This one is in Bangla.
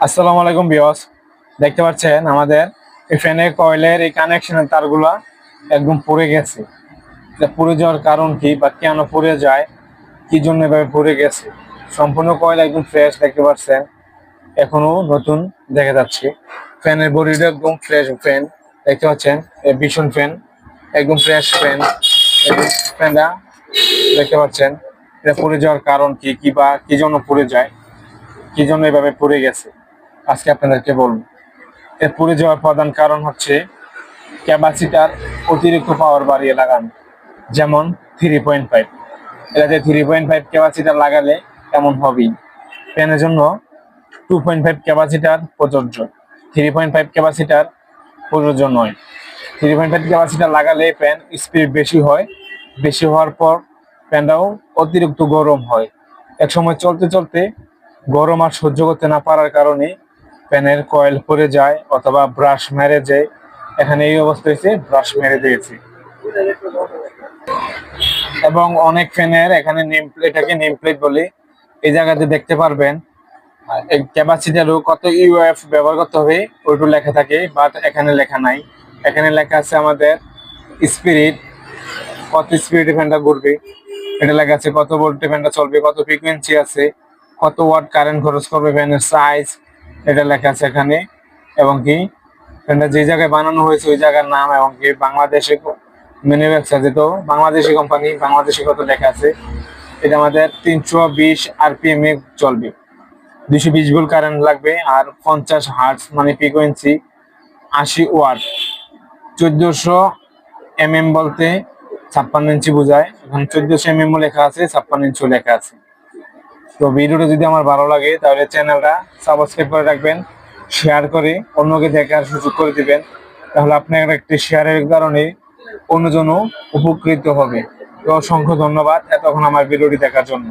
আসসালামু আলাইকুম ভিউয়ার্স, দেখতে পাচ্ছেন আমাদের এই ফ্যানের কয়েলের এই কানেকশনের তারগুলা একদম পুড়ে গেছে। পুড়ে যাওয়ার কারণ কি বা কেন পুড়ে যায়, কি জন্য এভাবে পুড়ে গেছে? সম্পূর্ণ কয়েল একদম ফ্রেশ দেখতে পাচ্ছেন, এখনো নতুন দেখা যাচ্ছে। ফ্যানের বডিটা একদম ফ্রেশ ফ্যান দেখতে পাচ্ছেন, ভীষণ ফ্যান, একদম ফ্রেশ ফ্যান। ফ্যানটা দেখতে পাচ্ছেন, এটা পুড়ে যাওয়ার কারণ কি, কি বা কি জন্য পুড়ে যায়, কি জন্য এভাবে পুড়ে গেছে, আজকে আপনাদেরকে বলবো। এর পুড়ে যাওয়ার প্রধান কারণ হচ্ছে ক্যাপাসিটার অতিরিক্ত পাওয়ার বাড়িয়ে লাগানো, যেমন 3.5। এটাতে 3.5 ক্যাপাসিটার লাগালে এমন হবেই। ফ্যানের জন্য 2.5 ক্যাপাসিটার প্রযোজ্য, 3.5 ক্যাপাসিটার প্রযোজ্য নয়। 3.5 ক্যাপাসিটার লাগালে ফ্যান স্পিড বেশি হয়, বেশি হওয়ার পর ফ্যানটাও অতিরিক্ত গরম হয়। এক সময় চলতে চলতে গরম আর সহ্য করতে না পারার কারণে ফ্যানের কয়েল পড়ে যায় অথবা ব্রাশ মেরে যায়। এখানে এই অবস্থা হয়েছে, ব্রাশ মেরে দিয়েছে। এবং অনেক ফ্যানের এখানে এটাকে নেম প্লেট বলে, এই জায়গাতে দেখতে পারবেন ক্যাপাসিটারও কত ইউএফ ব্যবহার করতে হবে ওইটু লেখা থাকে, বাট এখানে লেখা নাই। এখানে লেখা আছে আমাদের স্পিরিট, কত স্পিরিটে ফ্যানটা ঘুরবে এটা লেখা আছে, কত ভোল্টে ফ্যানটা চলবে, কত ফ্রিকোয়েন্সি আছে, কত ওয়াট কারেন্ট খরচ করবে, ফ্যানের সাইজ এটা লেখা আছে এখানে। এবং কি ফ্যানটা যে জায়গায় বানানো হয়েছে ওই জায়গার নাম, এবং কি বাংলাদেশে ম্যানুফ্যাকচার, যেহেতু বাংলাদেশি কোম্পানি, বাংলাদেশি কত লেখা আছে। এটা আমাদের 320 আরপিএম এ চলবে, 220 ভোল্ট কারেন্ট লাগবে, আর 50 হার্টজ মানে ফ্রিকোয়েন্সি, 80 ওয়াট। 1400 বলতে 56 ইঞ্চি বোঝায়, এখন 1400 লেখা আছে, 56 ইঞ্চিও লেখা আছে। তো ভিডিওটা যদি আমার ভালো লাগে তাহলে চ্যানেলটা সাবস্ক্রাইব করে রাখবেন, শেয়ার করে অন্যকে দেখার সুযোগ করে দিবেন। তাহলে আপনার একটি শেয়ারের কারণে অন্যজনও উপকৃত হবে। তো অসংখ্য ধন্যবাদ এতক্ষণ আমার ভিডিওটি দেখার জন্য।